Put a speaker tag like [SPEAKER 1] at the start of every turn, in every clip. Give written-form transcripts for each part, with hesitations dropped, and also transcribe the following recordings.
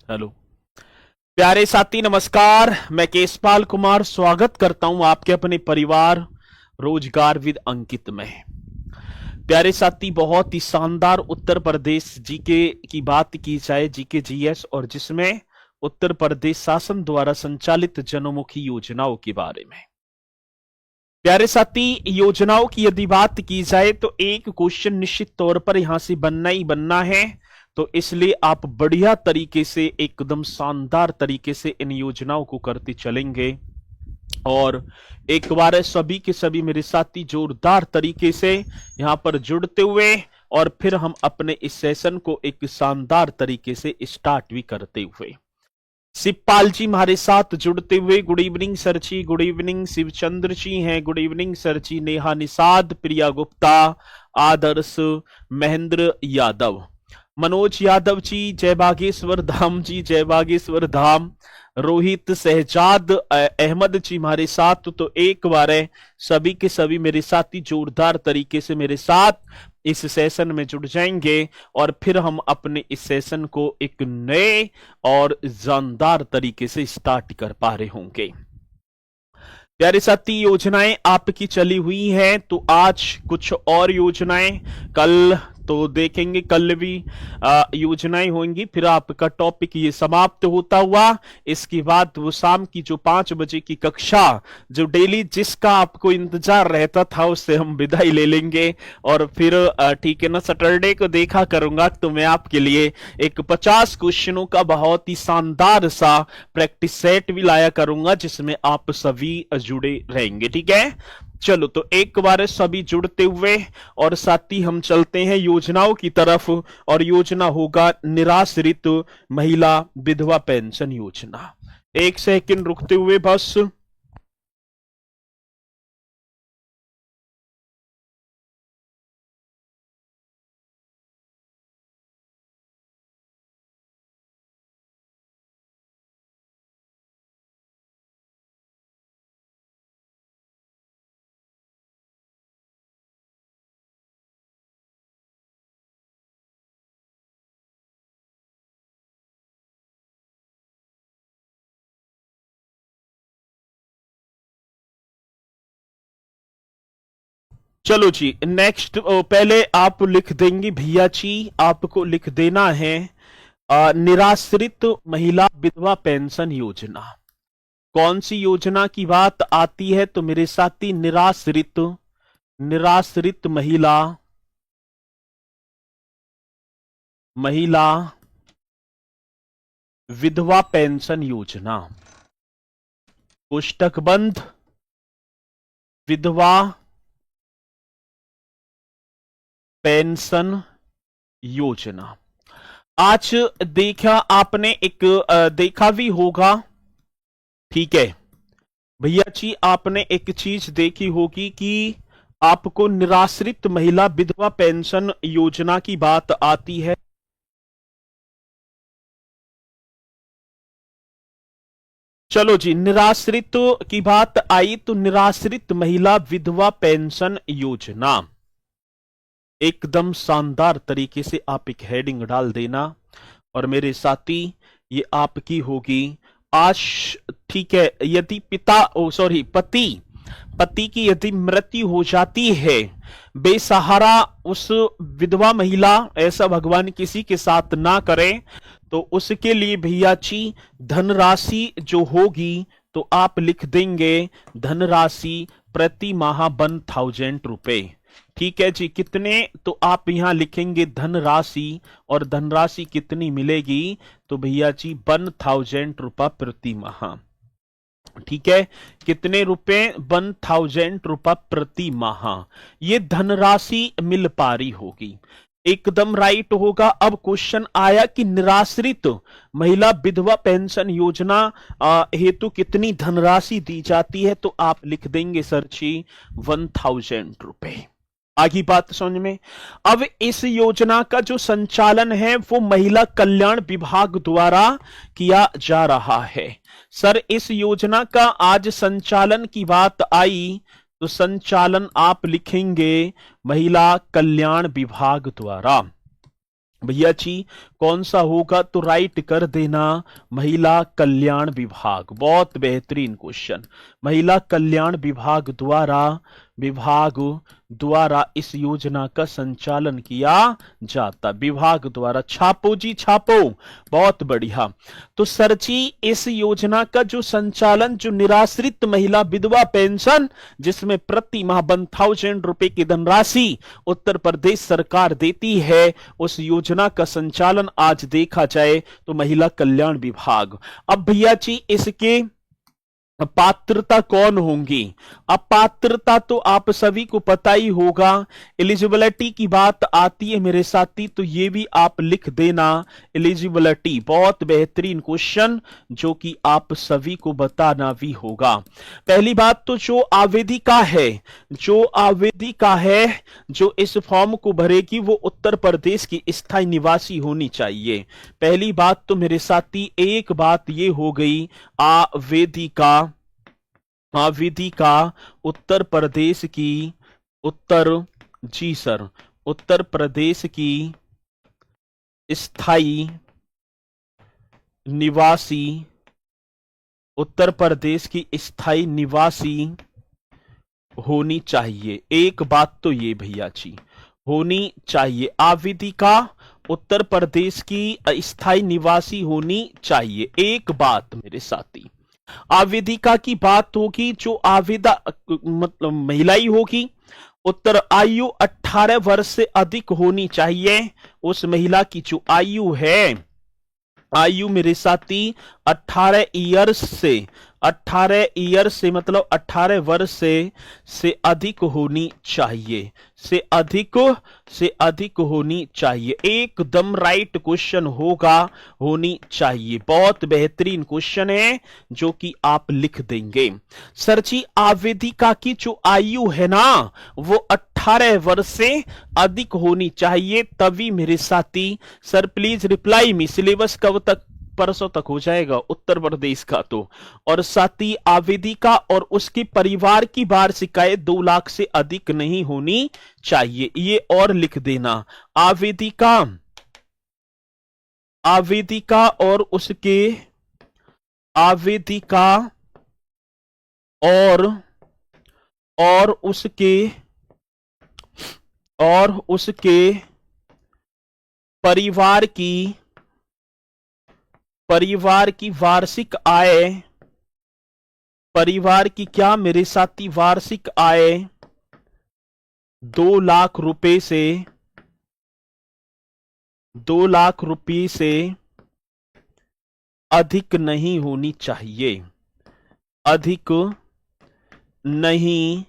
[SPEAKER 1] Hello प्यारे साथी, नमस्कार। मैं केशपाल कुमार स्वागत करता हूं आपके अपने परिवार रोजगार विद अंकित में। प्यारे साथी, बहुत ही शानदार उत्तर प्रदेश जीके की बात की जाए, जीके जीएस, और जिसमें उत्तर प्रदेश शासन द्वारा संचालित जनोमुखी योजनाओं के बारे में। प्यारे साथी, योजनाओं की यदि बात की जाए तो एक क्वेश्चन निश्चित तौर पर यहां से बनना ही बनना है, तो इसलिए आप बढ़िया तरीके से, एकदम शानदार तरीके से इन योजनाओं को करते चलेंगे। और एक बार सभी के सभी मेरे साथी जोरदार तरीके से यहां पर जुड़ते हुए, और फिर हम अपने इस सेशन को एक शानदार तरीके से स्टार्ट भी करते हुए। शिवपाल जी हमारे साथ जुड़ते हुए, गुड इवनिंग सर जी, गुड इवनिंग। शिवचंद्र जी हैं, गुड इवनिंग सर जी। नेहा निषाद, प्रिया गुप्ता, आदर्श, महेंद्र यादव, मनोज यादव जी, जय बागेश्वर धाम जी, जय बागेश्वर धाम। रोहित, शहजाद अहमद जी हमारे साथ। तो एक बार सभी के सभी मेरे साथी जोरदार तरीके से मेरे साथ इस सेशन में जुड़ जाएंगे, और फिर हम अपने इस सेशन को एक नए और जानदार तरीके से स्टार्ट कर पा रहे होंगे। प्यारे साथी, योजनाएं आपकी चली हुई हैं, तो आज कुछ और योजनाएं, कल तो देखेंगे, कल भी योजनाएं होंगी। फिर आपका टॉपिक ये समाप्त होता हुआ, इसके बाद वो शाम की जो 5 बजे की कक्षा, जो डेली जिसका आपको इंतजार रहता था, उससे हम विदाई ले लेंगे। और फिर ठीक है ना, सैटरडे को देखा करूंगा तो मैं आपके लिए एक 50 क्वेश्चनों का बहुत ही शानदार सा प्रैक्टिस सेट भी लाया करूंगा, जिसमें आप सभी जुड़े रहेंगे। ठीक है, चलो तो एक बार सभी जुड़ते हुए और साथ ही हम चलते हैं योजनाओं की तरफ। और योजना होगा निराश्रित महिला विधवा पेंशन योजना। एक सेकंड रुकते हुए बस। चलो जी, नेक्स्ट पहले आप लिख देंगे भैया जी, आपको लिख देना है निराश्रित महिला विधवा पेंशन योजना। कौन सी योजना की बात आती है? तो मेरे साथी, निराश्रित निराश्रित महिला महिला विधवा पेंशन योजना। पुस्तक बंद, विधवा पेंशन योजना। आज देखा आपने, एक देखा भी होगा, ठीक है भैया जी, आपने एक चीज देखी होगी कि आपको निराश्रित महिला विधवा पेंशन योजना की बात आती है। चलो जी, निराश्रित की बात आई तो निराश्रित महिला विधवा पेंशन योजना, एकदम शानदार तरीके से आप एक हेडिंग डाल देना। और मेरे साथी, ये आपकी होगी आज। ठीक है, यदि पति की यदि मृत्यु हो जाती है, बेसहारा उस विधवा महिला, ऐसा भगवान किसी के साथ ना करे, तो उसके लिए भैया जी धनराशि जो होगी, तो आप लिख देंगे धनराशि प्रति माह 1000 रुपए। ठीक है जी, कितने? तो आप यहां लिखेंगे धनराशि, और धनराशि कितनी मिलेगी? तो भैया जी 1000 रुपया प्रति माह। ठीक है, कितने रुपए? 1000 रुपया प्रति माह ये धनराशि मिल पा रही होगी। एकदम राइट होगा। अब क्वेश्चन आया कि निराश्रित महिला विधवा पेंशन योजना हेतु कितनी धनराशि दी जाती है? तो आप लिख देंगे सर जी 1000 रुपए। आगे बात समझ में। अब इस योजना का जो संचालन है वो महिला कल्याण विभाग द्वारा किया जा रहा है। सर, इस योजना का आज संचालन की बात आई तो संचालन आप लिखेंगे महिला कल्याण विभाग द्वारा। भैया जी कौन सा होगा, तो राइट कर देना महिला कल्याण विभाग। बहुत बेहतरीन क्वेश्चन। महिला कल्याण विभाग द्वारा इस योजना का संचालन किया जाता। विभाग द्वारा, छापो जी छापो। बहुत बढ़िया। तो सर जी इस योजना का जो संचालन, जो निराश्रित महिला विधवा पेंशन जिसमें प्रति माह 1000 रुपए की धनराशि उत्तर प्रदेश सरकार देती है, उस योजना का संचालन आज देखा जाए तो महिला कल्याण विभाग। अब भैया जी इसके पात्रता कौन होंगी? अब पात्रता तो आप सभी को पता ही होगा। एलिजिबिलिटी की बात आती है मेरे साथी, तो ये भी आप लिख देना एलिजिबिलिटी। बहुत बेहतरीन क्वेश्चन जो कि आप सभी को बताना भी होगा। पहली बात तो जो आवेदिका है जो इस फॉर्म को भरेगी वो उत्तर प्रदेश की स्थायी निवासी होनी चाहिए। पहली बात तो मेरे साथी एक बात ये हो गई, आवेदिका उत्तर प्रदेश की स्थायी निवासी, उत्तर प्रदेश की स्थायी निवासी होनी चाहिए। एक बात तो ये भैया जी होनी चाहिए, आवेदिका उत्तर प्रदेश की स्थायी निवासी होनी चाहिए। एक बात मेरे साथी, आवेदिका की बात होगी जो मतलब महिला ही होगी, उत्तर आयु 18 वर्ष से अधिक होनी चाहिए। उस महिला की जो आयु मेरे साथी 18 ईयर्स से मतलब 18 वर्ष से अधिक होनी चाहिए, से अधिक होनी चाहिए। एकदम राइट क्वेश्चन होगा, होनी चाहिए। बहुत बेहतरीन क्वेश्चन है जो कि आप लिख देंगे। सर जी आवेदिका की जो आयु है ना वो 18 वर्ष से अधिक होनी चाहिए, तभी मेरे साथी। Sir please reply me, syllabus कब तक? परसों तक हो जाएगा उत्तर प्रदेश का तो। और साथी आवेदिका और उसके परिवार की वार्षिक आय 2 लाख से अधिक नहीं होनी चाहिए, ये और लिख देना। आवेदिका और उसके परिवार की वार्षिक आय, परिवार की क्या मेरे साथी वार्षिक आय 2 लाख रुपए से अधिक नहीं होनी चाहिए, अधिक नहीं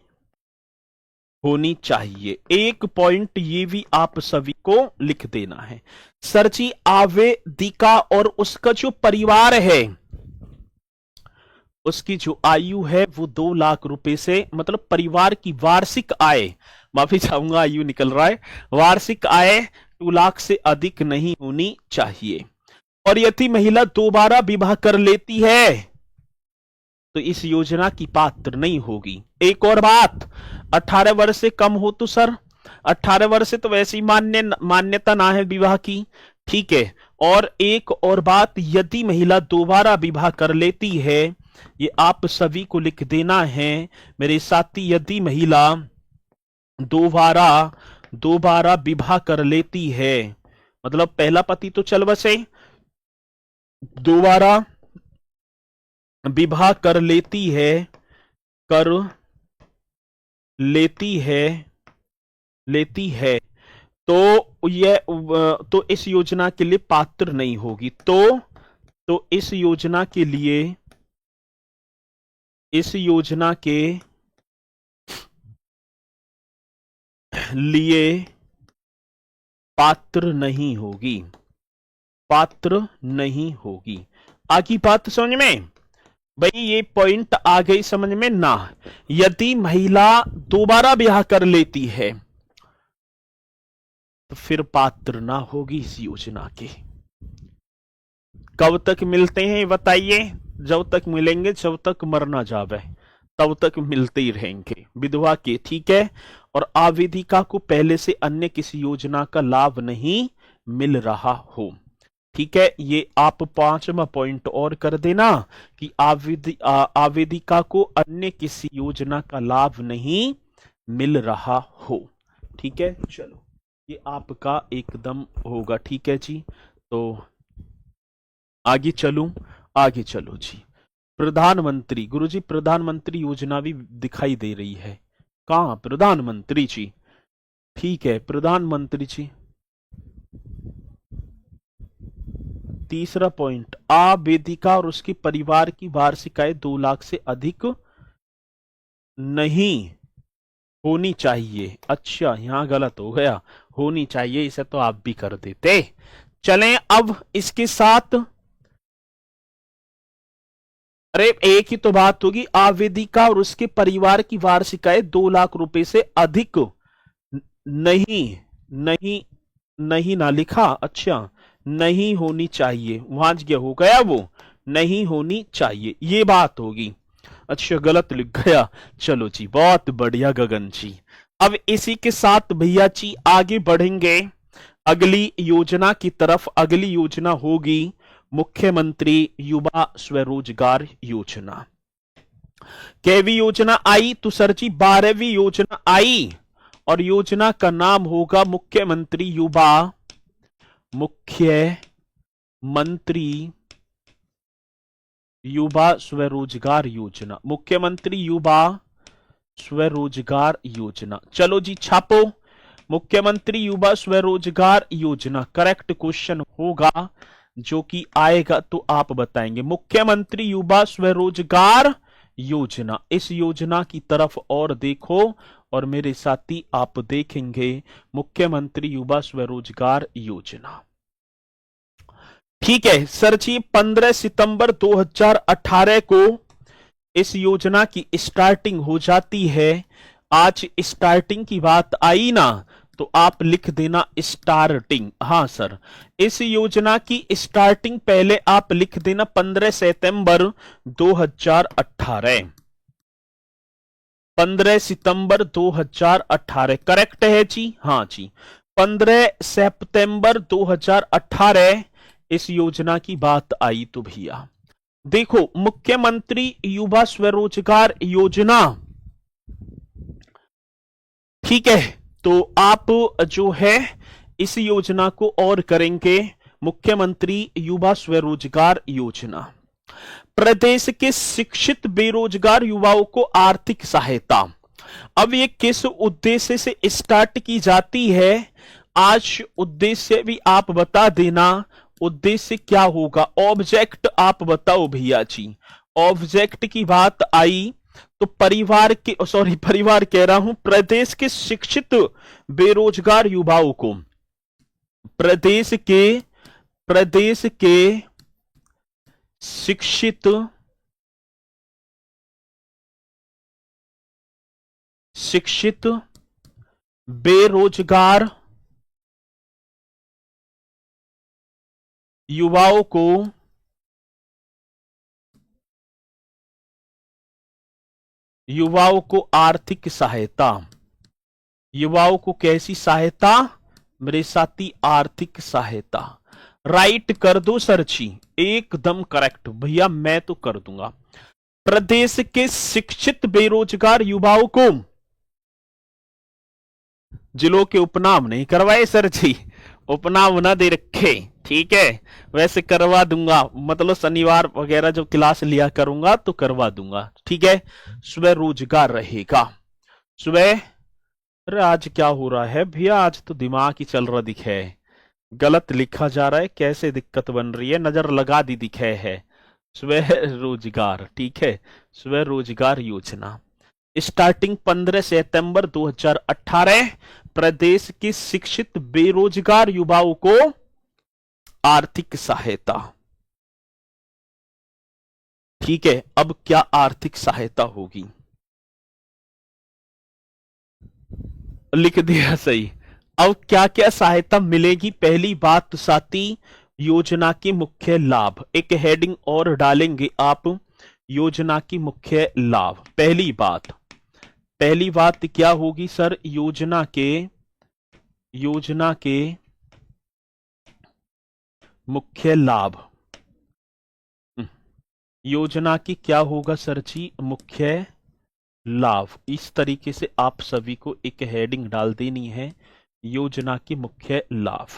[SPEAKER 1] होनी चाहिए। एक पॉइंट ये भी आप सभी को लिख देना है। सर जी आवेदिका और उसका जो परिवार है उसकी जो आयु है वो 2 लाख रुपए से, मतलब परिवार की वार्षिक आय, माफी चाहूंगा आयु निकल रहा है, वार्षिक आय 2 लाख से अधिक नहीं होनी चाहिए। और यदि महिला दोबारा विवाह कर लेती है तो इस योजना की पात्र नहीं होगी। एक और बात, 18 वर्ष से कम हो तो सर 18 वर्ष से तो वैसे ही मान्यता ना है विवाह की, ठीक है। और एक और बात, यदि महिला दोबारा विवाह कर लेती है, ये आप सभी को लिख देना है मेरे साथी। यदि महिला दोबारा विवाह कर लेती है, मतलब पहला पति तो चल बसे, दोबारा विवाह कर लेती है तो यह तो इस योजना के लिए पात्र नहीं होगी। तो इस योजना के लिए पात्र नहीं होगी। आगे बात समझ में भाई, ये पॉइंट आ गई समझ में ना? यदि महिला दोबारा ब्याह कर लेती है तो फिर पात्र ना होगी इस योजना के। कब तक मिलते हैं बताइए? जब तक मिलेंगे, जब तक मर ना जावे तब तक मिलते ही रहेंगे विधवा के, ठीक है। और आवेदिका को पहले से अन्य किसी योजना का लाभ नहीं मिल रहा हो। ठीक है, ये आप 5वां पॉइंट और कर देना कि आवेदिका को अन्य किसी योजना का लाभ नहीं मिल रहा हो। ठीक है, चलो ये आपका एकदम होगा। ठीक है जी, तो आगे चलूं, आगे चलो जी। प्रधानमंत्री, गुरुजी प्रधानमंत्री योजना भी दिखाई दे रही है, कहां प्रधानमंत्री जी? ठीक है प्रधानमंत्री जी, तीसरा पॉइंट, आवेदिका और उसके परिवार की वार्षिक आय 2 लाख से अधिक नहीं होनी चाहिए। अच्छा, यहां गलत हो गया, होनी चाहिए, इसे तो आप भी कर देते। चलें अब इसके साथ, अरे एक ही तो बात होगी, आवेदिका और उसके परिवार की वार्षिक आय 2 लाख रुपए से अधिक नहीं, नहीं, नहीं ना लिखा, अच्छा नहीं होनी चाहिए, वहां क्या हो गया, वो नहीं होनी चाहिए, ये बात होगी। अच्छा गलत लिख गया, चलो जी बहुत बढ़िया गगन जी। अब इसी के साथ भैया जी आगे बढ़ेंगे अगली योजना की तरफ। अगली योजना होगी मुख्यमंत्री युवा स्वरोजगार योजना। कैवी योजना आई तो सर जी 12वीं योजना आई, और योजना का नाम होगा मुख्यमंत्री युवा, मुख्यमंत्री युवा स्वरोजगार योजना, मुख्यमंत्री युवा स्वरोजगार योजना। चलो जी छापो, मुख्यमंत्री युवा स्वरोजगार योजना करेक्ट क्वेश्चन होगा, जो कि आएगा तो आप बताएंगे। मुख्यमंत्री युवा स्वरोजगार योजना, इस योजना की तरफ और देखो, और मेरे साथी आप देखेंगे मुख्यमंत्री युवा स्वरोजगार योजना। ठीक है सर जी, 15 सितंबर 2018 को इस योजना की स्टार्टिंग हो जाती है। आज स्टार्टिंग की बात आई ना, तो आप लिख देना स्टार्टिंग। हाँ सर, इस योजना की स्टार्टिंग पहले आप लिख देना 15 सितंबर 2018, 15 सितंबर 2018 करेक्ट है जी। हाँ जी, 15 सितंबर 2018 इस योजना की बात आई। तो भैया देखो, मुख्यमंत्री युवा स्वरोजगार योजना, ठीक है, तो आप जो है इस योजना को और करेंगे मुख्यमंत्री युवा स्वरोजगार योजना। प्रदेश के शिक्षित बेरोजगार युवाओं को आर्थिक सहायता। अब ये किस उद्देश्य से स्टार्ट की जाती है, आज उद्देश्य भी आप बता देना, उद्देश्य क्या होगा, ऑब्जेक्ट आप बताओ भैया जी। ऑब्जेक्ट की बात आई तो परिवार के, सॉरी परिवार कह रहा हूं, प्रदेश के शिक्षित बेरोजगार युवाओं को, प्रदेश के शिक्षित बेरोजगार युवाओं को आर्थिक सहायता। युवाओं को कैसी सहायता मेरे साथी, आर्थिक सहायता। राइट कर दो सर जी, एकदम करेक्ट भैया, मैं तो कर दूंगा। प्रदेश के शिक्षित बेरोजगार युवाओं को, जिलों के उपनाम नहीं करवाए सर जी, उपनाम ना दे रखे, ठीक है, वैसे करवा दूंगा, मतलब शनिवार वगैरह जो क्लास लिया करूंगा तो करवा दूंगा। ठीक है, स्वरोजगार रहेगा, स्व, अरे आज क्या हो रहा है भैया, आज तो दिमाग ही चल रहा दिखे, गलत लिखा जा रहा है, कैसे दिक्कत बन रही है, नजर लगा दी दिखे है, स्वरोजगार। ठीक है, स्वरोजगार योजना स्टार्टिंग 15 सितंबर 2018, प्रदेश के शिक्षित बेरोजगार युवाओं को आर्थिक सहायता। ठीक है, अब क्या आर्थिक सहायता होगी, लिख दिया सही। अब क्या क्या सहायता मिलेगी, पहली बात तो साथी योजना के मुख्य लाभ, एक हेडिंग और डालेंगे आप, योजना की मुख्य लाभ। पहली बात क्या होगी सर, योजना के मुख्य लाभ। योजना की क्या होगा सर जी? मुख्य लाभ। इस तरीके से आप सभी को एक हेडिंग डाल देनी है, योजना के मुख्य लाभ।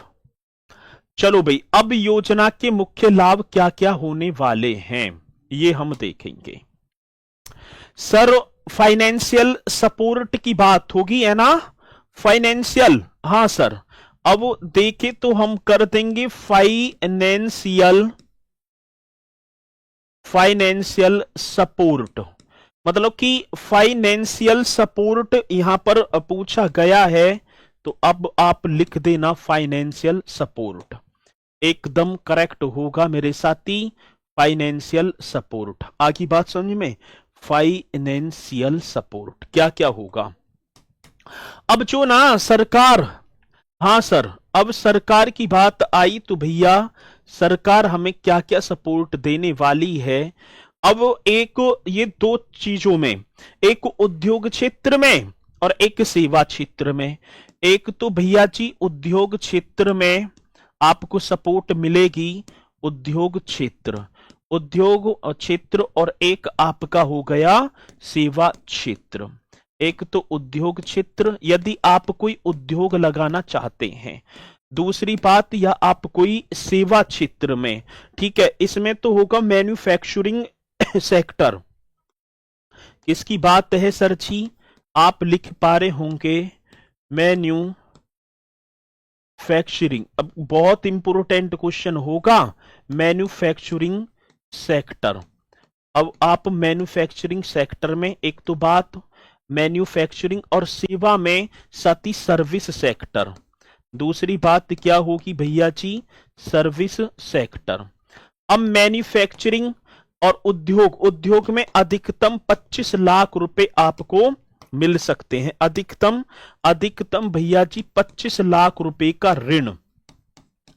[SPEAKER 1] चलो भाई, अब योजना के मुख्य लाभ क्या क्या होने वाले हैं ये हम देखेंगे। सर फाइनेंशियल सपोर्ट की बात होगी, है ना? फाइनेंशियल, हाँ सर। अब देखे तो हम कर देंगे फाइनेंशियल सपोर्ट। मतलब कि फाइनेंशियल सपोर्ट यहां पर पूछा गया है, तो अब आप लिख देना फाइनेंशियल सपोर्ट। एकदम करेक्ट होगा मेरे साथी, फाइनेंशियल सपोर्ट। आगे बात समझ में? फाइनेंशियल सपोर्ट क्या क्या होगा? अब जो ना सरकार, हाँ सर, अब सरकार की बात आई तो भैया सरकार हमें क्या क्या सपोर्ट देने वाली है। अब एक ये दो चीजों में, एक उद्योग क्षेत्र में और एक सेवा क्षेत्र में। एक तो भैया जी उद्योग क्षेत्र में आपको सपोर्ट मिलेगी, उद्योग क्षेत्र, उद्योग क्षेत्र, और एक आपका हो गया सेवा क्षेत्र। एक तो उद्योग क्षेत्र, यदि आप कोई उद्योग लगाना चाहते हैं। दूसरी बात, या आप कोई सेवा क्षेत्र में, ठीक है, इसमें तो होगा मैन्युफैक्चरिंग सेक्टर। किसकी बात है सर जी? आप लिख पा रहे होंगे मैन्युफैक्चरिंग। अब बहुत इंपोर्टेंट क्वेश्चन होगा, मैन्युफैक्चरिंग सेक्टर। अब आप मैन्युफैक्चरिंग सेक्टर में, एक तो बात मैन्युफैक्चरिंग, और सेवा में साथ ही सर्विस सेक्टर। दूसरी बात क्या होगी भैया जी? Service sector. अब मैन्युफैक्चरिंग और उद्योग में अधिकतम 25 लाख रुपए आपको मिल सकते हैं। अधिकतम भैया जी 25 लाख रुपए का ऋण।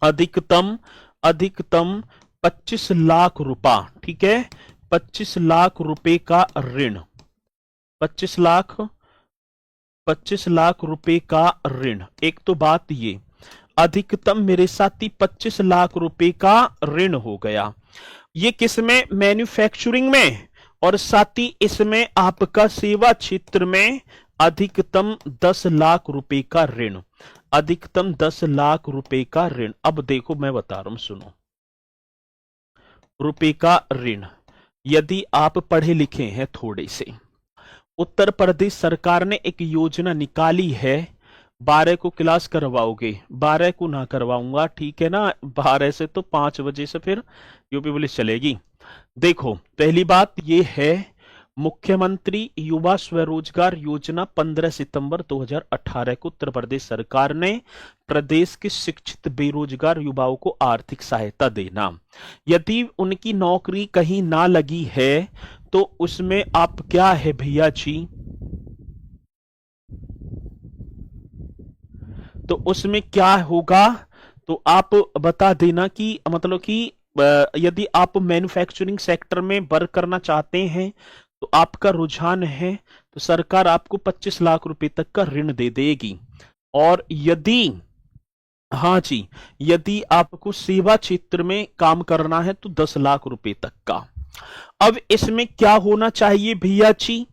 [SPEAKER 1] अधिकतम 25 लाख रुपया, ठीक है, 25 लाख रुपए का ऋण। 25 लाख रुपए का ऋण। एक तो बात ये, अधिकतम मेरे साथी 25 लाख रुपए का ऋण हो गया। ये किसमें? मैन्युफैक्चरिंग में। और साथ ही इसमें आपका सेवा क्षेत्र में अधिकतम 10 लाख रुपए का ऋण। अधिकतम 10 लाख रुपए का ऋण। अब देखो मैं बता रहा हूं, सुनो। रुपए का ऋण, यदि आप पढ़े लिखे हैं थोड़े से, उत्तर प्रदेश सरकार ने एक योजना निकाली है। 12 को क्लास करवाओगे? 12 को ना करवाऊंगा, ठीक है ना? 12 से तो 5 बजे से फिर यूपी पुलिस चलेगी। देखो, पहली बात ये है, मुख्यमंत्री युवा स्वरोजगार योजना 15 सितंबर 2018 को उत्तर प्रदेश सरकार ने प्रदेश के शिक्षित बेरोजगार युवाओं को आर्थिक सहायता देना। यदि उनकी नौकरी कहीं ना लगी है तो उसमें आप क्या है भैया जी, तो उसमें क्या होगा, तो आप बता देना कि मतलब कि यदि आप मैन्युफैक्चरिंग सेक्टर में वर्क करना चाहते हैं तो आपका रुझान है, तो सरकार आपको 25 लाख रुपए तक का ऋण दे देगी। और यदि, हाँ जी, यदि आपको सेवा क्षेत्र में काम करना है तो 10 लाख रुपए तक का। अब इसमें क्या होना चाहिए भैया जी?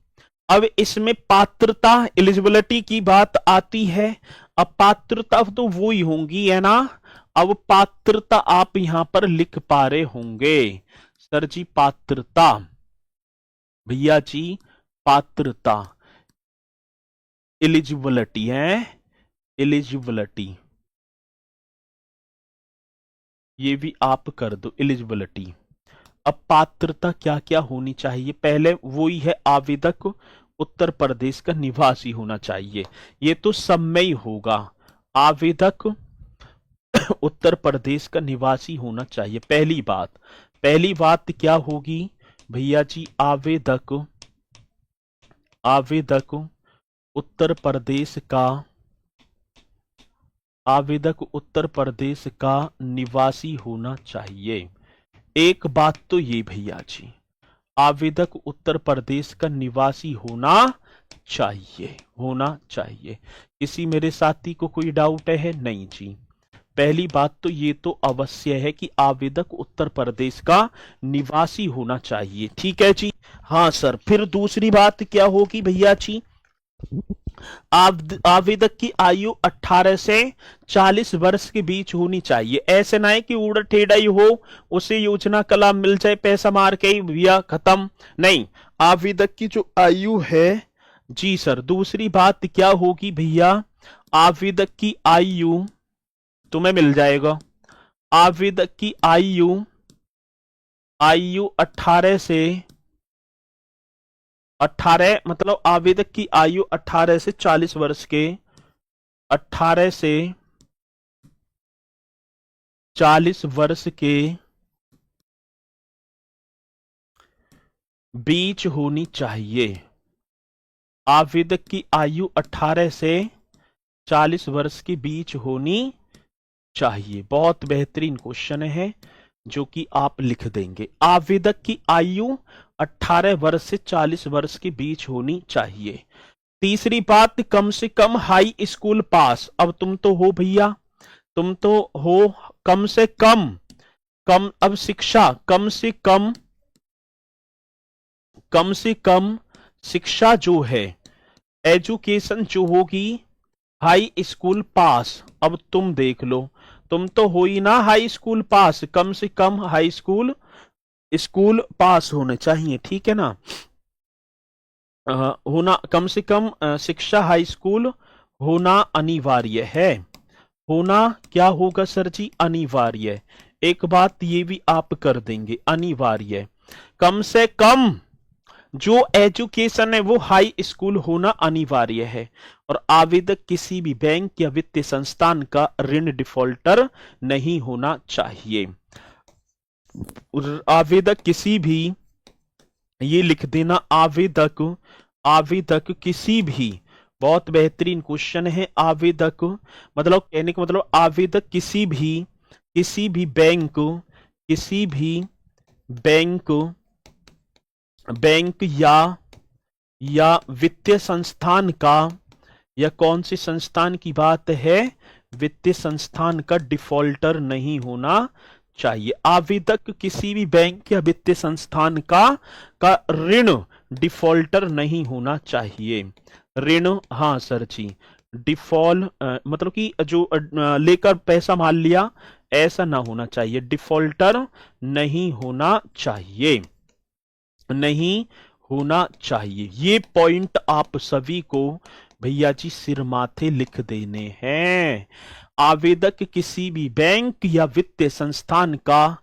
[SPEAKER 1] अब इसमें पात्रता, एलिजिबिलिटी की बात आती है। अब पात्रता तो वो ही होंगी, है ना? अब पात्रता आप यहां पर लिख पा रहे होंगे सर जी, पात्रता भैया जी, पात्रता, एलिजिबिलिटी है, एलिजिबिलिटी, ये भी आप कर दो, एलिजिबिलिटी। अब पात्रता क्या क्या होनी चाहिए? पहले वो ही है, आवेदक उत्तर प्रदेश का निवासी होना चाहिए। ये तो सब में ही होगा, आवेदक उत्तर प्रदेश का निवासी होना चाहिए। पहली बात क्या होगी भैया जी? आवेदक उत्तर प्रदेश का निवासी होना चाहिए। एक बात तो ये भैया जी, आवेदक उत्तर प्रदेश का निवासी होना चाहिए। किसी मेरे साथी को कोई डाउट है? नहीं जी। पहली बात तो ये तो अवश्य है कि आवेदक उत्तर प्रदेश का निवासी होना चाहिए। ठीक है जी। हाँ सर, फिर दूसरी बात क्या होगी भैया जी, आवेदक की आयु 18 से 40 वर्ष के बीच होनी चाहिए। ऐसे ना है कि उड़ टेढ़ा ही हो, उसे योजना का लाभ मिल जाए, पैसा मार के ही भैया खत्म। नहीं, आवेदक की जो आयु है जी सर, दूसरी बात क्या होगी भैया, आवेदक की आयु तुम्हें मिल जाएगा, आवेदक की आयु 18 मतलब आवेदक की आयु 18 से 40 वर्ष के, 18 से 40 वर्ष के बीच होनी चाहिए। आवेदक की आयु 18 से 40 वर्ष के बीच होनी चाहिए। बहुत बेहतरीन क्वेश्चन है जो कि आप लिख देंगे। आवेदक की आयु 18 वर्ष से 40 वर्ष के बीच होनी चाहिए। तीसरी बात, कम से कम हाई स्कूल पास। अब तुम तो हो भैया, तुम तो हो कम से कम, अब शिक्षा कम से कम शिक्षा जो है, एजुकेशन जो होगी हाई स्कूल पास। अब तुम देख लो, तुम तो हो ही ना हाई स्कूल पास, कम से कम हाई स्कूल पास होने चाहिए। ठीक है ना, होना कम से कम शिक्षा हाई स्कूल होना अनिवार्य है। होना क्या होगा सर जी, अनिवार्य। एक बात ये भी आप कर देंगे, अनिवार्य। कम से कम जो एजुकेशन है वो हाई स्कूल होना अनिवार्य है। और आवेदक किसी भी बैंक या वित्तीय संस्थान का ऋण डिफॉल्टर नहीं होना चाहिए। आवेदक किसी भी, ये लिख देना, आवेदक किसी भी, बहुत बेहतरीन क्वेश्चन है। आवेदक मतलब कहने का मतलब आवेदक किसी भी बैंक या वित्तीय संस्थान का, या कौन सी संस्थान की बात है, वित्तीय संस्थान का डिफॉल्टर नहीं होना चाहिए। आवेदक किसी भी बैंक या वित्तीय संस्थान का ऋण डिफॉल्टर नहीं होना चाहिए। ऋण, हाँ सर जी, डिफॉल्ट मतलब कि जो लेकर पैसा मान लिया, ऐसा ना होना चाहिए। डिफॉल्टर नहीं होना चाहिए, नहीं होना चाहिए। ये पॉइंट आप सभी को भैया जी सिर माथे लिख देने हैं। आवेदक किसी भी बैंक या वित्तीय संस्थान का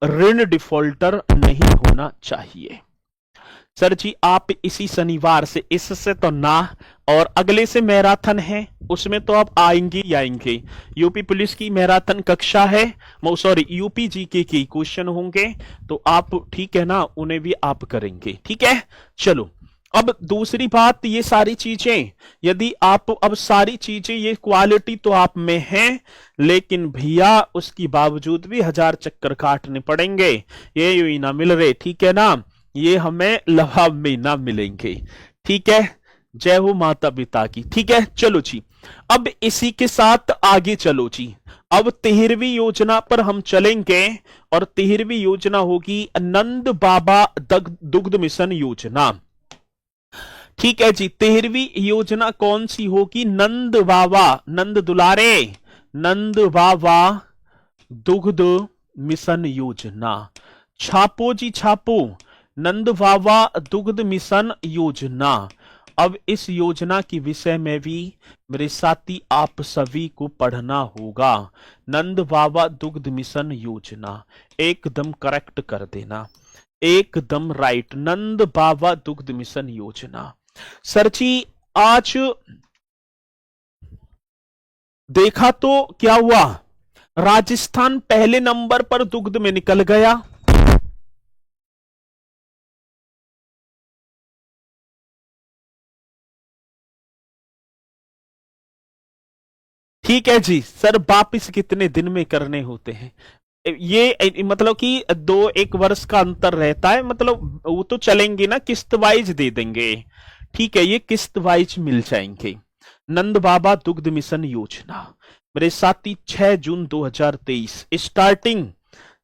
[SPEAKER 1] ऋण डिफॉल्टर नहीं होना चाहिए। सर जी आप इसी शनिवार से, इससे तो ना, और अगले से मैराथन है, उसमें तो आप आएंगे ही आएंगे। यूपी पुलिस की मैराथन कक्षा है, सॉरी यूपी जीके के क्वेश्चन होंगे, तो आप ठीक है ना, उन्हें भी आप करेंगे। ठीक है, चलो अब दूसरी बात, ये सारी चीजें यदि आप, अब सारी चीजें ये क्वालिटी तो आप में है, लेकिन भैया उसकी बावजूद भी 1000 चक्कर काटने पड़ेंगे, ये यूं ही ना मिल रहे। ठीक है ना, ये हमें लवाब में ना मिलेंगे। ठीक है, जय हो माता पिता की। ठीक है, चलो जी, अब इसी के साथ आगे चलो जी। अब 13वीं योजना पर हम चलेंगे, और 13वीं योजना होगी नंद बाबा दुग्ध मिशन योजना। ठीक है जी, 13वीं योजना कौन सी होगी, नंद बाबा, नंद दुलारे, नंद बाबा दुग्ध मिशन योजना। छापो जी छापो, नंद बाबा दुग्ध मिशन योजना। अब इस योजना के विषय में भी मेरे साथी आप सभी को पढ़ना होगा। नंद बाबा दुग्ध मिशन योजना एकदम करेक्ट कर देना, एकदम राइट, नंद बाबा दुग्ध मिशन योजना। सर जी आज देखा तो क्या हुआ, राजस्थान पहले नंबर पर दुग्ध में निकल गया। ठीक है जी सर, वापिस कितने दिन में करने होते हैं, ये मतलब कि 2-1 वर्ष का अंतर रहता है, मतलब वो तो चलेंगे ना, किस्त वाइज दे देंगे। ठीक है, ये किस्त वाइज मिल जाएंगे। नंद बाबा दुग्ध मिशन योजना, मेरे साथी 6 जून 2023 स्टार्टिंग।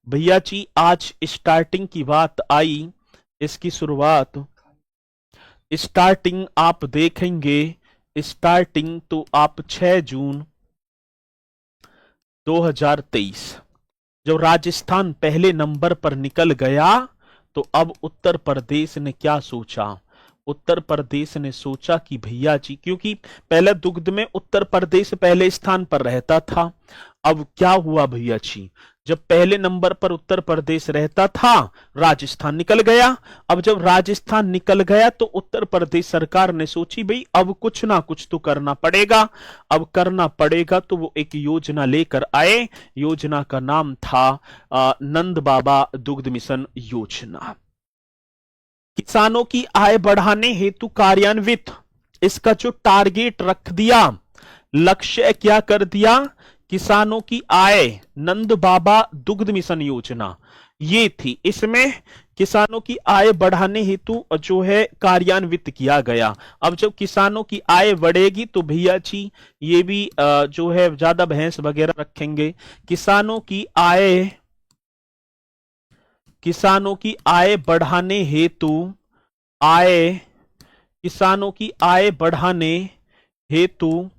[SPEAKER 1] भैया जी आज स्टार्टिंग की बात आई, इसकी शुरुआत स्टार्टिंग आप देखेंगे। स्टार्टिंग तो आप 6 जून 2023 जब राजस्थान पहले नंबर पर निकल गया तो अब उत्तर प्रदेश ने क्या सोचा। उत्तर प्रदेश ने सोचा कि भैया जी, क्योंकि पहले दुग्ध में उत्तर प्रदेश पहले स्थान पर रहता था। अब क्या हुआ भैया जी, जब पहले नंबर पर उत्तर प्रदेश रहता था राजस्थान निकल गया। अब जब राजस्थान निकल गया तो उत्तर प्रदेश सरकार ने सोची भाई अब कुछ ना कुछ तो करना पड़ेगा। अब करना पड़ेगा तो वो एक योजना लेकर आए। योजना का नाम था नंद बाबा दुग्ध मिशन योजना। किसानों की आय बढ़ाने हेतु कार्यान्वित, इसका जो टारगेट रख दिया, लक्ष्य क्या कर दिया, किसानों की आय, नंद बाबा दुग्ध मिशन योजना ये थी। इसमें किसानों की आय बढ़ाने हेतु जो है कार्यान्वित किया गया। अब जब किसानों की आय बढ़ेगी तो भैया जी ये भी जो है ज्यादा भैंस वगैरह रखेंगे। किसानों की आय बढ़ाने हेतु आय किसानों की आय बढ़ाने हेतु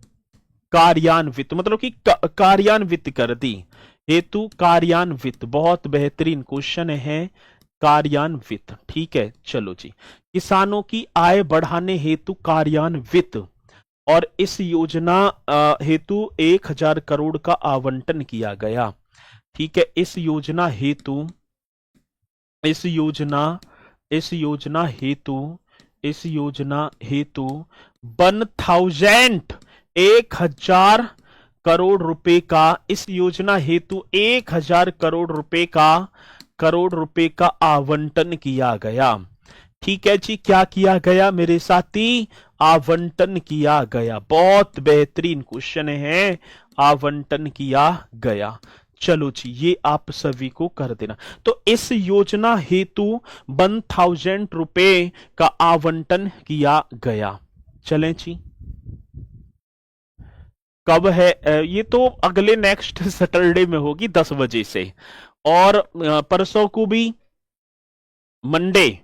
[SPEAKER 1] कार्यान्वित, मतलब कि कार्यान्वित कर दी। हेतु कार्यान्वित, बहुत बेहतरीन क्वेश्चन है। कार्यान्वित, ठीक है। चलो जी, किसानों की आय बढ़ाने हेतु कार्यान्वित, और इस योजना हेतु 1000 करोड़ का आवंटन किया गया। ठीक है। इस योजना हेतु 1000 करोड़ रुपए का, इस योजना हेतु 1000 करोड़ रुपए का आवंटन किया गया। ठीक है जी, क्या किया गया मेरे साथी, आवंटन किया गया। बहुत बेहतरीन क्वेश्चन है, आवंटन किया गया। चलो जी, ये आप सभी को कर देना। तो इस योजना हेतु 1000 रुपए का आवंटन किया गया। चलें जी, कब है ये तो अगले नेक्स्ट सैटरडे में होगी 10 बजे से, और परसों को भी मंडे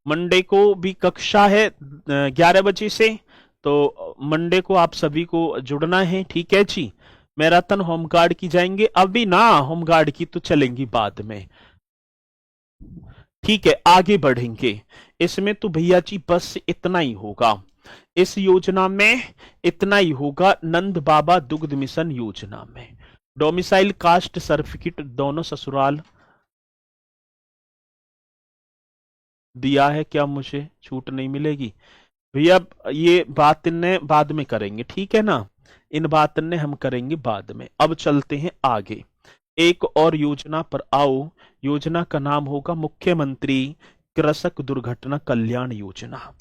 [SPEAKER 1] मंडे को भी कक्षा है 11 बजे से। तो मंडे को आप सभी को जुड़ना है। ठीक है जी। मैराथन होमगार्ड की जाएंगे, अभी ना होमगार्ड की तो चलेंगी बाद में। ठीक है, आगे बढ़ेंगे। इसमें तो भैया जी बस इतना ही होगा, इस योजना में इतना ही होगा। नंद बाबा दुग्ध मिशन योजना में डोमिसाइल कास्ट सर्टिफिकेट दोनों ससुराल दिया है, क्या मुझे छूट नहीं मिलेगी भैया? ये बात ने बाद में करेंगे, ठीक है ना, इन बात ने हम करेंगे बाद में। अब चलते हैं आगे, एक और योजना पर आओ। योजना का नाम होगा मुख्यमंत्री कृषक दुर्घटना कल्याण योजना।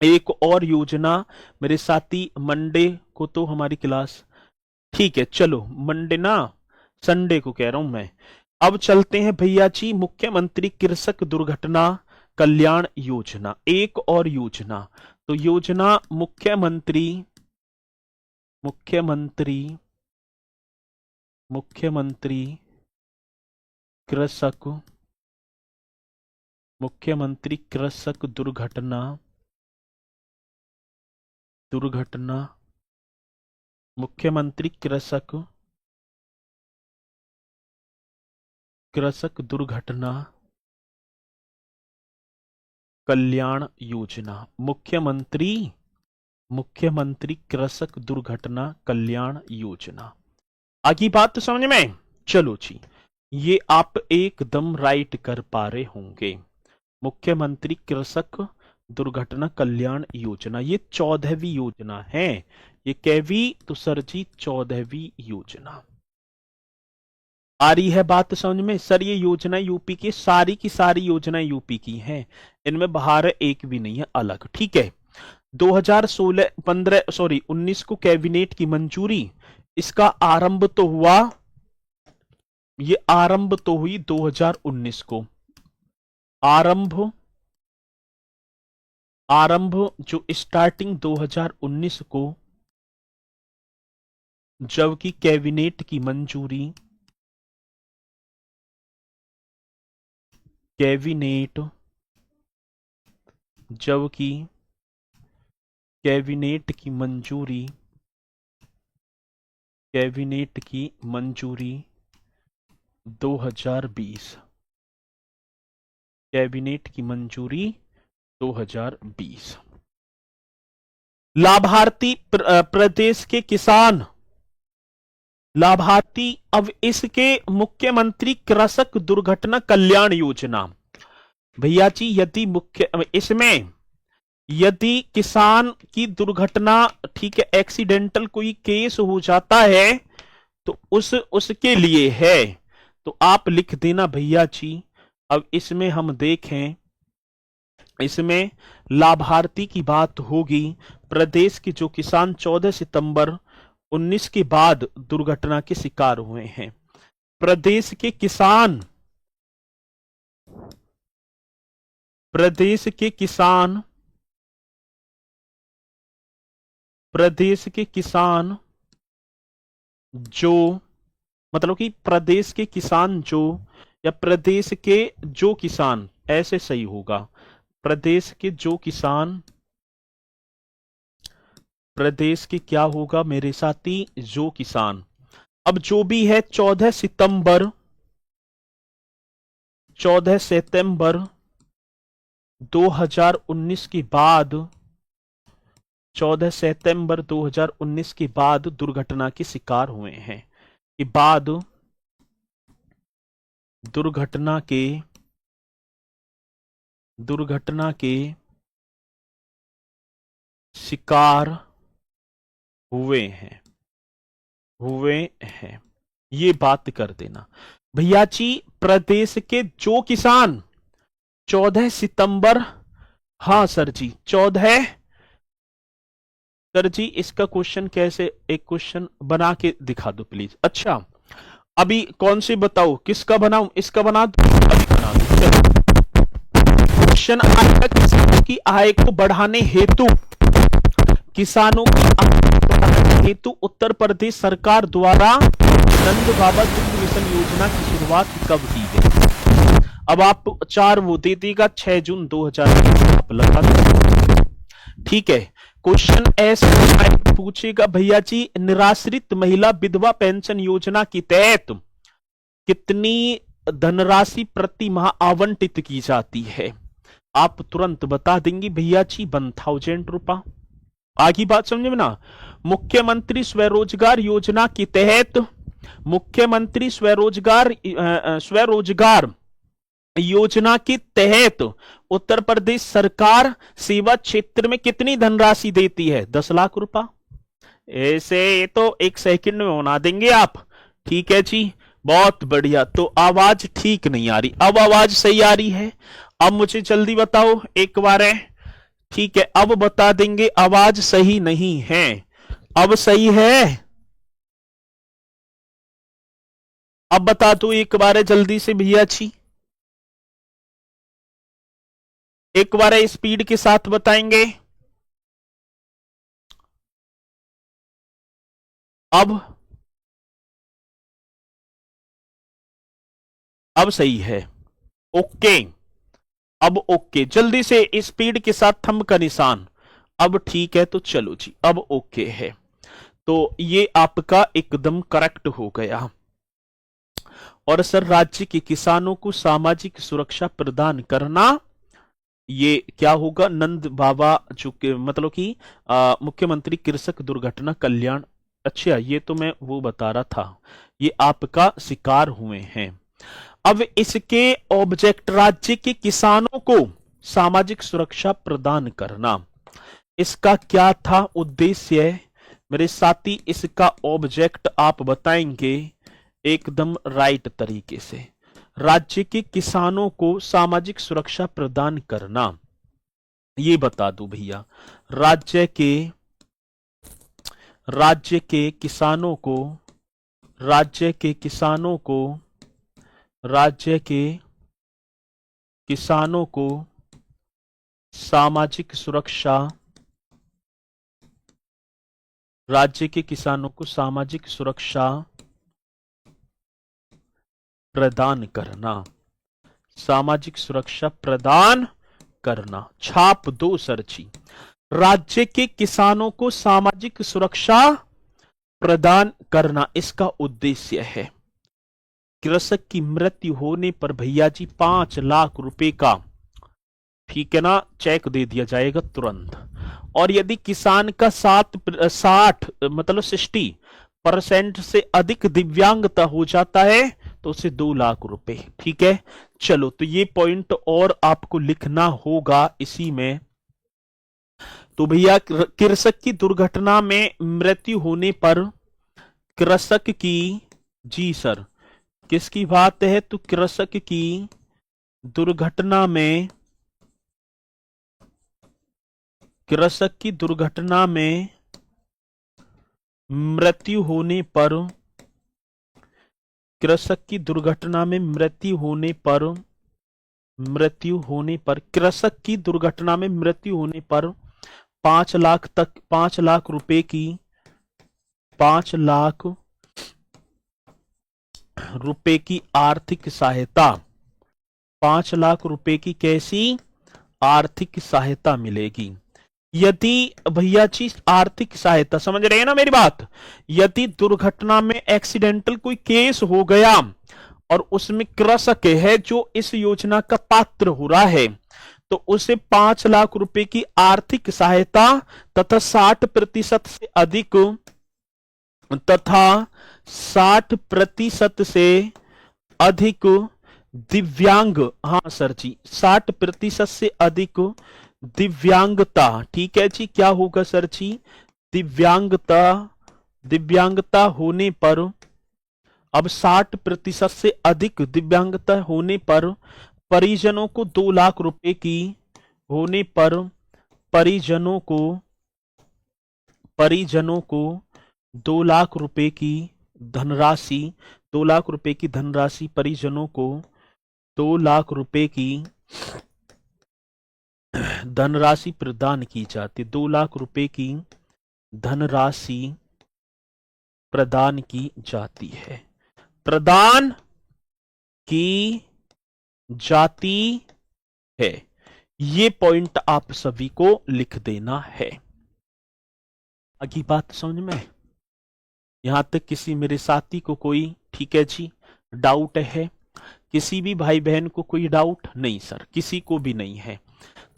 [SPEAKER 1] एक और योजना मेरे साथी, मंडे को तो हमारी क्लास, ठीक है चलो मंडे ना, संडे को कह रहा हूं मैं। अब चलते हैं भैया जी, मुख्यमंत्री कृषक दुर्घटना कल्याण योजना, एक और योजना। तो योजना मुख्यमंत्री मुख्यमंत्री मुख्यमंत्री कृषक मुख्यमंत्री कृषक दुर्घटना मुख्यमंत्री कृषक दुर्घटना कल्याण योजना। मुख्यमंत्री कृषक दुर्घटना कल्याण योजना। आगे बात तो समझ में? चलो जी, ये आप एकदम राइट कर पा रहे होंगे। मुख्यमंत्री कृषक दुर्घटना कल्याण योजना, ये 14वीं योजना है। ये कैवी तो सर जी 14वीं योजना। आ रही है बात समझ में? सर ये योजना यूपी की सारी योजनाएं यूपी की हैं, इनमें बाहर एक भी नहीं है अलग। ठीक है। 19 को कैबिनेट की मंजूरी, इसका आरंभ तो हुआ, ये आरंभ तो हुई 2019 को। आरंभ जो स्टार्टिंग 2019 को जबकि कैबिनेट की मंजूरी कैबिनेट जबकि कैबिनेट की मंजूरी 2020 कैबिनेट की मंजूरी 2020। लाभार्थी प्रदेश के किसान लाभार्थी अब इसके मुख्यमंत्री कृषक दुर्घटना कल्याण योजना। भैया जी यदि किसान की दुर्घटना, ठीक है, एक्सीडेंटल कोई केस हो जाता है तो उसके लिए है, तो आप लिख देना भैया जी। अब इसमें हम देखें, इसमें लाभार्थी की बात होगी प्रदेश के जो किसान 14 सितंबर 19 के बाद दुर्घटना के शिकार हुए हैं। प्रदेश के किसान जो, मतलब कि प्रदेश के किसान जो, या प्रदेश के जो किसान, ऐसे सही होगा, प्रदेश के क्या होगा मेरे साथी, जो किसान। अब जो भी है 14 सितंबर 2019 के बाद 14 सितंबर 2019 के बाद दुर्घटना के शिकार हुए हैं, के बाद दुर्घटना के शिकार हुए हैं, ये बात कर देना भैया जी। प्रदेश के जो किसान 14 सितंबर, हाँ सर जी 14, सर जी इसका क्वेश्चन कैसे, एक क्वेश्चन बना के दिखा दो प्लीज। अच्छा अभी कौन से बताओ, किसका बनाऊं, इसका बना दो, अभी बना दो। क्वेश्चन आएगा, किसानों की आय को बढ़ाने हेतु उत्तर प्रदेश सरकार द्वारा नंद बाबा दुग्ध मिशन योजना की शुरुआत कब की गई। अब आप 4 वो दे देगा, 6 जून 2020 आप लगा दो, ठीक है। क्वेश्चन ऐसे पूछेगा भैया जी, निराश्रित महिला विधवा पेंशन योजना के तहत कितनी धनराशि प्रति माह आवंटित की जाती है। आप तुरंत बता देंगे भैया जी 1000 रुपया। आगे बात समझे में ना। मुख्यमंत्री स्वरोजगार योजना के तहत मुख्यमंत्री स्वरोजगार योजना के तहत उत्तर प्रदेश सरकार सेवा क्षेत्र में कितनी धनराशि देती है, 10 लाख रुपया। ऐसे ये तो 1 सेकंड में बना देंगे आप, ठीक है जी, बहुत बढ़िया। तो आवाज ठीक नहीं आ रही, अब आवाज सही आ रही है। अब मुझे जल्दी बताओ एक बार है, ठीक है, अब बता देंगे आवाज सही नहीं है, अब सही है, अब बता दो एक बार है जल्दी से भैया जी, एक बार स्पीड के साथ बताएंगे। अब सही है, ओके, अब ओके, जल्दी से स्पीड के साथ थंब का निशान। अब ठीक है, तो चलो जी, अब ओके है, तो ये आपका एकदम करेक्ट हो गया। और सर राज्य के किसानों को सामाजिक सुरक्षा प्रदान करना, ये क्या होगा, नंद बाबा जो मतलब कि मुख्यमंत्री कृषक दुर्घटना कल्याण। अच्छा ये तो मैं वो बता रहा था, ये आपका शिकार हुए हैं। अब इसके ऑब्जेक्ट, राज्य के किसानों को सामाजिक सुरक्षा प्रदान करना, इसका क्या था उद्देश्य मेरे साथी, इसका ऑब्जेक्ट आप बताएंगे एकदम राइट तरीके से। राज्य के किसानों को सामाजिक सुरक्षा प्रदान करना, ये बता दो भैया। राज्य के किसानों को सामाजिक सुरक्षा राज्य के किसानों को सामाजिक सुरक्षा प्रदान करना, सामाजिक सुरक्षा प्रदान करना। छाप दो सर जी। राज्य के किसानों को सामाजिक सुरक्षा प्रदान करना, इसका उद्देश्य है। कृषक की मृत्यु होने पर भैया जी 5 लाख रुपए का, ठीक है ना, चेक दे दिया जाएगा तुरंत। और यदि किसान का 60 मतलब 60% से अधिक दिव्यांगता हो जाता है तो उसे 2 लाख रुपए। ठीक है, चलो तो ये पॉइंट और आपको लिखना होगा इसी में। तो भैया कृषक की दुर्घटना में मृत्यु होने पर कृषक की, जी सर किसकी बात है, तो कृषक की दुर्घटना में, कृषक की दुर्घटना में मृत्यु होने पर, कृषक की दुर्घटना में मृत्यु होने पर, कृषक की दुर्घटना में मृत्यु होने पर 5 लाख रुपए की, 5 लाख रुपए की आर्थिक सहायता, 5 लाख रुपए की कैसी आर्थिक सहायता मिलेगी। यदि भैया जी आर्थिक सहायता, समझ रहे हैं ना मेरी बात, यदि दुर्घटना में एक्सीडेंटल कोई केस हो गया और उसमें कृषक है जो इस योजना का पात्र हो रहा है, तो उसे 5 लाख रुपए की आर्थिक सहायता तथा 60% से अधिक, तथा 60% से अधिक दिव्यांग, हाँ सर जी 60% से अधिक दिव्यांगता। ठीक है जी, क्या होगा सर जी, दिव्यांगता होने पर, अब 60% से अधिक दिव्यांगता होने पर परिजनों को 2 लाख रुपए की, होने पर परिजनों को 2 लाख रुपए की धनराशि, 2 लाख रुपए की धनराशि, परिजनों को 2 लाख रुपए की धनराशि प्रदान की जाती, 2 लाख रुपए की धनराशि प्रदान की जाती है, प्रदान की जाती है। ये पॉइंट आप सभी को लिख देना है। आगे बात समझ में, यहां तक किसी मेरे साथी को कोई, ठीक है जी, डाउट है? किसी भी भाई बहन को कोई डाउट नहीं सर, किसी को भी नहीं है।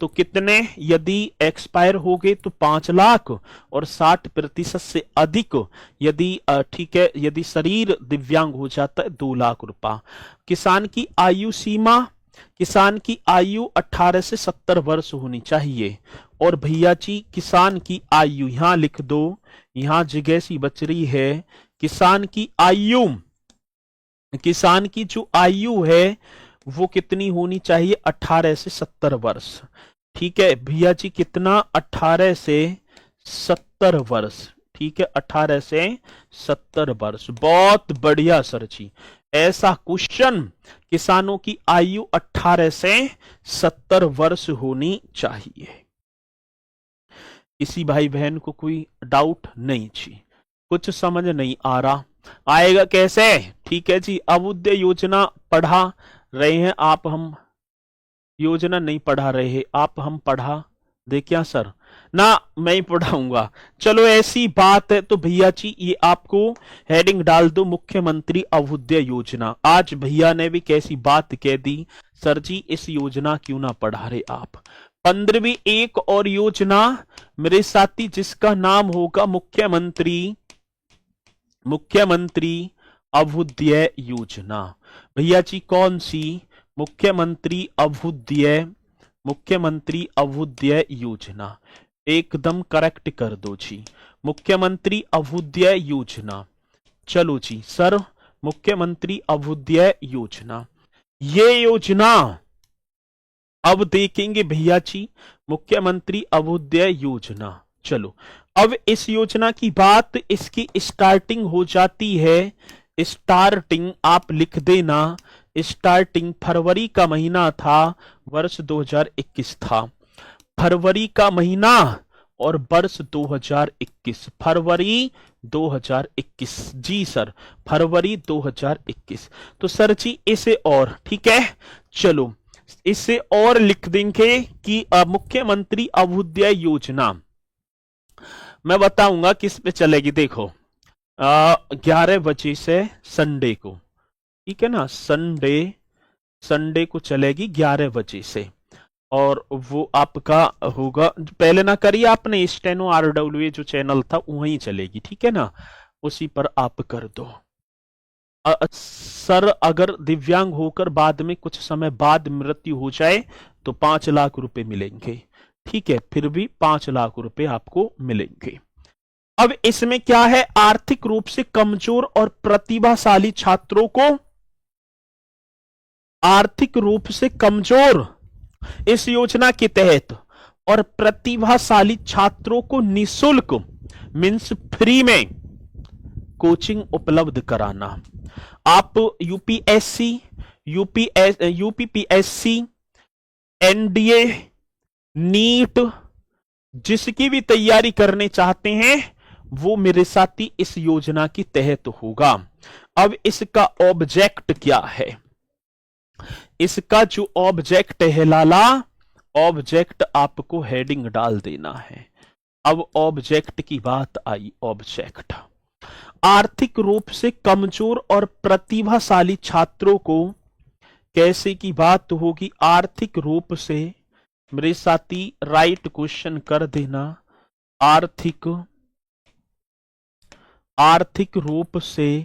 [SPEAKER 1] तो कितने, यदि एक्सपायर हो गए तो 5 लाख, और 60% से अधिक यदि, ठीक है, यदि शरीर दिव्यांग हो जाता है 2 लाख रुपया। किसान की आयु सीमा, किसान की आयु 18 से 70 वर्ष होनी चाहिए। और भैया जी किसान की आयु यहां लिख दो, यहां जगह सी बच रही है, किसान की आयु, किसान की जो आयु है वो कितनी होनी चाहिए, 18 से 70 वर्ष। ठीक है भैया जी, कितना, 18 से 70 वर्ष। ठीक है, 18 से 70 वर्ष, बहुत बढ़िया सर जी। ऐसा क्वेश्चन, किसानों की आयु 18 से 70 वर्ष होनी चाहिए। किसी भाई बहन को कोई डाउट नहीं जी, कुछ समझ नहीं आ रहा, आएगा कैसे? ठीक है जी, अभुदय योजना पढ़ा रहे हैं आप, हम योजना नहीं पढ़ा रहे, आप हम पढ़ा दे क्या सर? ना, मैं ही पढ़ाऊंगा। चलो ऐसी बात है तो भैया जी ये आपको हेडिंग डाल दो, मुख्यमंत्री अभुदय योजना। आज भैया ने भी कैसी बात कह दी, सर जी इस योजना क्यों ना पढ़ा रहे आप। 15वीं एक और योजना मेरे साथी, जिसका नाम होगा मुख्यमंत्री अभुदय योजना। भैया जी कौन सी? मुख्यमंत्री अभुदय योजना, एकदम करेक्ट कर दो जी, मुख्यमंत्री अभुदय योजना। चलो जी सर, मुख्यमंत्री अभुदय योजना, ये योजना अब देखेंगे भैया जी, मुख्यमंत्री अभुदय योजना। चलो अब इस योजना की बात, इसकी स्टार्टिंग हो जाती है, स्टार्टिंग आप लिख देना, स्टार्टिंग फरवरी का महीना था, वर्ष 2021 था, फरवरी का महीना और वर्ष 2021, फरवरी 2021। जी सर, फरवरी 2021। तो सर जी इसे और, ठीक है, चलो इसे और लिख देंगे कि मुख्यमंत्री अभ्युदय योजना मैं बताऊंगा किस पे चलेगी। देखो 11 बजे से संडे को, ठीक है ना, संडे को चलेगी 11 बजे से, और वो आपका होगा, पहले ना करिए आपने स्टेनो RW जो चैनल था वहीं चलेगी, ठीक है ना, उसी पर आप कर दो। सर अगर दिव्यांग होकर बाद में कुछ समय बाद मृत्यु हो जाए तो 5 लाख रुपए मिलेंगे, ठीक है, फिर भी 5 लाख रुपए आपको मिलेंगे। अब इसमें क्या है, आर्थिक रूप से कमजोर और प्रतिभाशाली छात्रों को, आर्थिक रूप से कमजोर इस योजना के तहत और प्रतिभाशाली छात्रों को निशुल्क मींस फ्री में कोचिंग उपलब्ध कराना। आप यूपीएससी, यूपीपीएससी, एनडीए, नीट जिसकी भी तैयारी करने चाहते हैं वो मेरे साथी इस योजना के तहत होगा। अब इसका ऑब्जेक्ट क्या है, इसका जो ऑब्जेक्ट है लाला, ऑब्जेक्ट आपको हेडिंग डाल देना है। अब ऑब्जेक्ट की बात आई, ऑब्जेक्ट आर्थिक रूप से कमजोर और प्रतिभाशाली छात्रों को कैसे की बात होगी, आर्थिक रूप से, मेरे साथी राइट क्वेश्चन कर देना, आर्थिक रूप से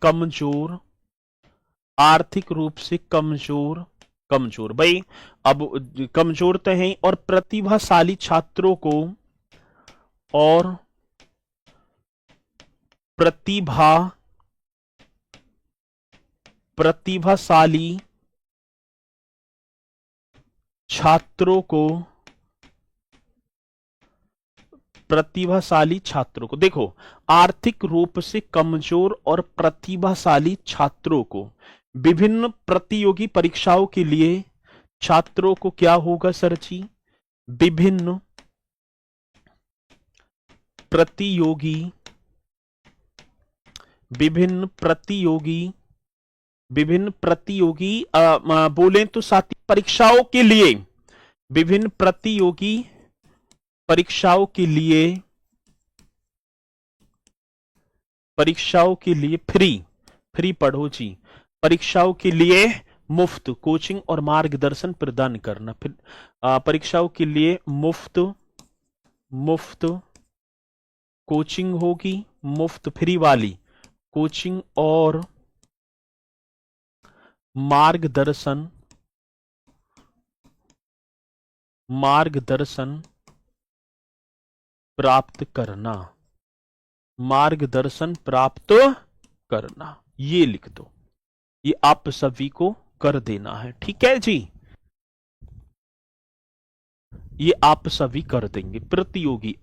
[SPEAKER 1] कमजोर, आर्थिक रूप से कमजोर भाई, अब कमजोर तो है, और प्रतिभाशाली छात्रों को, और प्रतिभाशाली छात्रों को देखो, आर्थिक रूप से कमजोर और प्रतिभाशाली छात्रों को विभिन्न प्रतियोगी परीक्षाओं के लिए छात्रों को क्या होगा सर जी, विभिन्न प्रतियोगी बोले तो साथी परीक्षाओं के लिए, विभिन्न प्रतियोगी परीक्षाओं के लिए फ्री पढ़ो जी, परीक्षाओं के लिए मुफ्त कोचिंग और मार्गदर्शन प्रदान करना। फिर परीक्षाओं के लिए मुफ्त कोचिंग होगी, मुफ्त फ्री वाली कोचिंग और मार्गदर्शन प्राप्त करना, ये लिख दो, ये आप सभी को कर देना है, ठीक है जी, ये आप सभी कर देंगे प्रतियोगी।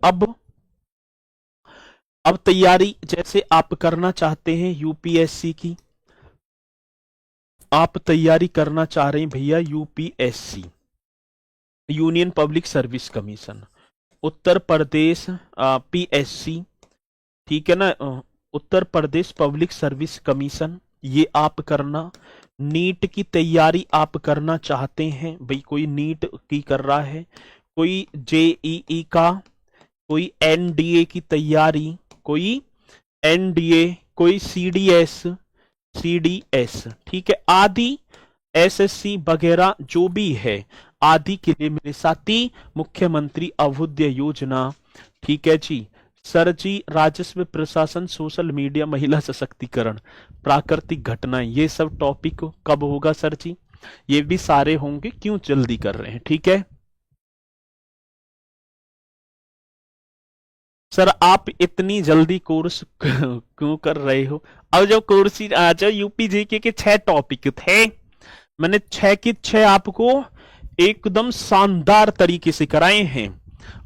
[SPEAKER 1] अब तैयारी जैसे आप करना चाहते हैं यूपीएससी की, आप तैयारी करना चाह रहे हैं भैया UPSC, union public service commission, Uttar Pradesh PSC, ठीक है ना, Uttar Pradesh public service commission, ये आप करना। नीट की तैयारी आप करना चाहते हैं भाई, कोई नीट की कर रहा है, कोई जेईई का, कोई एनडीए की तैयारी, कोई एनडीए, कोई सीडीएस, ठीक है, आदि एसएससी वगैरह जो भी है, आदि के लिए मेरे साथी मुख्यमंत्री अभ्युदय योजना, ठीक है जी। सर जी राजस्व प्रशासन, सोशल मीडिया, महिला सशक्तिकरण, प्राकृतिक घटनाएं, ये सब टॉपिक कब होगा सर जी, ये भी सारे होंगे, क्यों जल्दी कर रहे हैं, ठीक है सर, आप इतनी जल्दी कोर्स क्यों कर रहे हो। अब जो कोर्स जो यूपी जीके के 6 टॉपिक थे, मैंने 6 के 6 आपको एकदम शानदार तरीके से कराए हैं,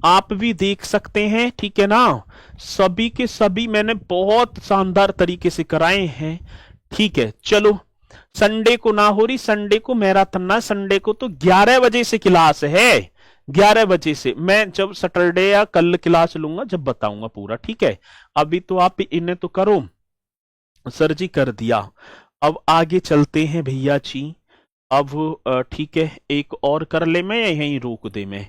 [SPEAKER 1] आप भी देख सकते हैं, ठीक है ना, सभी के सभी मैंने बहुत शानदार तरीके से कराए हैं, ठीक है। चलो संडे को ना हो रही, संडे को मैराथन ना, संडे को तो 11 बजे से क्लास है, 11 बजे से मैं जब सैटरडे या कल क्लास लूंगा जब बताऊंगा पूरा, ठीक है। अभी तो आप इन्हें तो करो। सर जी कर दिया। अब आगे चलते हैं भैया जी। अब ठीक है, एक और कर ले मैं या यहीं रोक दे मैं?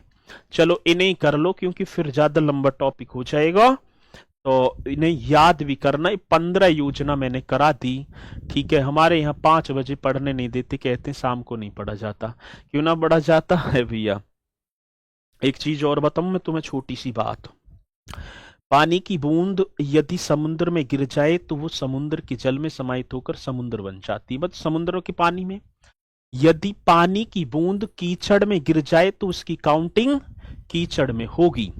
[SPEAKER 1] चलो इन्हें ही कर लो क्योंकि फिर ज्यादा लंबा टॉपिक हो जाएगा। तो इन्हें याद भी करना। 15 योजना मैंने करा दी, ठीक है। हमारे यहाँ 5 बजे पढ़ने नहीं देते, कहते हैं शाम को नहीं पढ़ा जाता। क्यों ना पढ़ा जाता है भैया? एक चीज और बताऊं मैं तुम्हें, छोटी सी बात। पानी की बूंद यदि समुद्र में गिर जाए तो वो समुद्र के जल में समाहित होकर समुद्र बन जाती है, बस समुद्र के पानी में। यदि पानी की बूंद कीचड़ में गिर जाए तो उसकी काउंटिंग कीचड़ में होगी।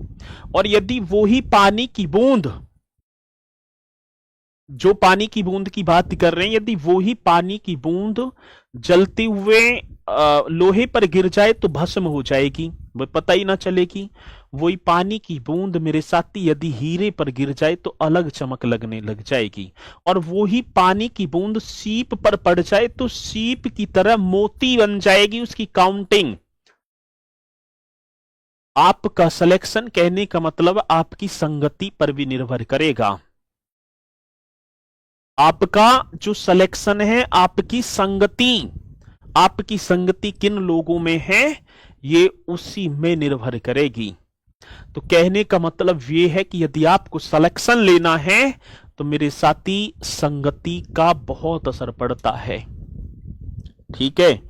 [SPEAKER 1] और यदि वो ही पानी की बूंद, जो पानी की बूंद की बात कर रहे हैं, यदि वो ही पानी की बूंद जलते हुए लोहे पर गिर जाए तो भस्म हो जाएगी, वो पता ही ना चलेगी। वही पानी की बूंद मेरे साथी यदि हीरे पर गिर जाए तो अलग चमक लगने लग जाएगी। और वो ही पानी की बूंद सीप पर पड़ जाए तो सीप की तरह मोती बन जाएगी, उसकी काउंटिंग। आपका सिलेक्शन, कहने का मतलब आपकी संगति पर भी निर्भर करेगा। आपका जो सिलेक्शन है, आपकी संगति किन लोगों में है, ये उसी में निर्भर करेगी। तो कहने का मतलब ये है कि यदि आपको सिलेक्शन लेना है तो मेरे साथी संगति का बहुत असर पड़ता है, ठीक है।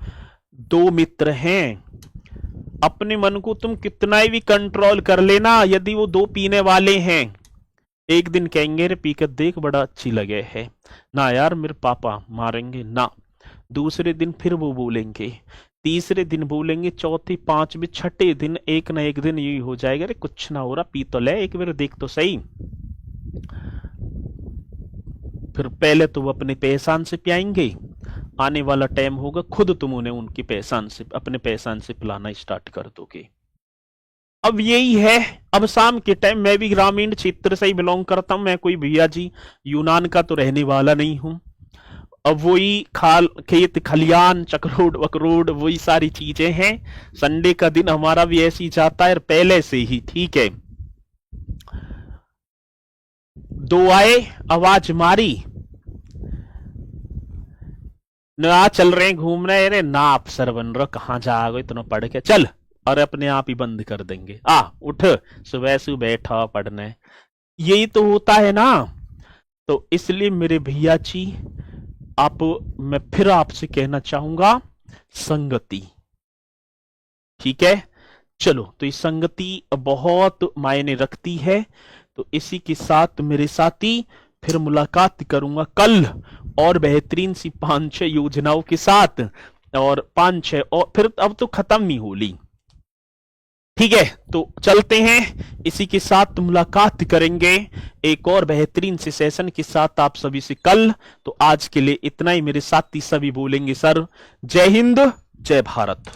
[SPEAKER 1] 2 मित्र हैं, अपने मन को तुम कितना ही भी कंट्रोल कर लेना, यदि वो 2 पीने वाले हैं, एक दिन कहेंगे रे पीकर देख बड़ा अच्छी लगे है ना यार, मेरे पापा मारेंगे ना। दूसरे दिन फिर वो बोलेंगे, तीसरे दिन बोलेंगे, चौथे, पांचवें, छठे दिन एक ना एक दिन यही हो जाएगा, रे कुछ ना हो रहा, पी तो ले एक बार देख तो सही। फिर पहले तो वो अपने पहचान से पियाएंगे, आने वाला टाइम होगा खुद तुम उन्हें उनकी पहचान से, अपने पहचान से पिलाना स्टार्ट कर दोगे। अब यही है। अब शाम के टाइम, मैं भी ग्रामीण क्षेत्र से ही बिलोंग करता हूं, मैं कोई भैया जी यूनान का तो रहने वाला नहीं हूं। अब वही खेत खलियान चकरोड वकरोड वही सारी चीजें हैं। संडे का दिन हमारा भी ऐसे ही जाता है पहले से ही, ठीक है। 2 आए, आवाज मारी, ना चल रहे घूम रहे, अरे ना अफसर बन रहा, कहां जाओगे इतना पढ़ के, चल, और अपने आप ही बंद कर देंगे। उठ, सुबह सुबह बैठा पढ़ने, यही तो होता है ना। तो इसलिए मेरे भैया जी, मैं फिर आपसे कहना चाहूंगा, संगति, ठीक है। चलो, तो ये संगति बहुत मायने रखती है। तो इसी के साथ मेरे साथी फिर मुलाकात करूंगा कल और बेहतरीन सी 5-6 योजनाओं के साथ, और 5-6 और फिर अब तो खत्म ही होली, ठीक है। तो चलते हैं, इसी के साथ मुलाकात करेंगे एक और बेहतरीन से सेशन के साथ आप सभी से कल। तो आज के लिए इतना ही। मेरे साथी सभी बोलेंगे सर, जय हिंद, जय भारत।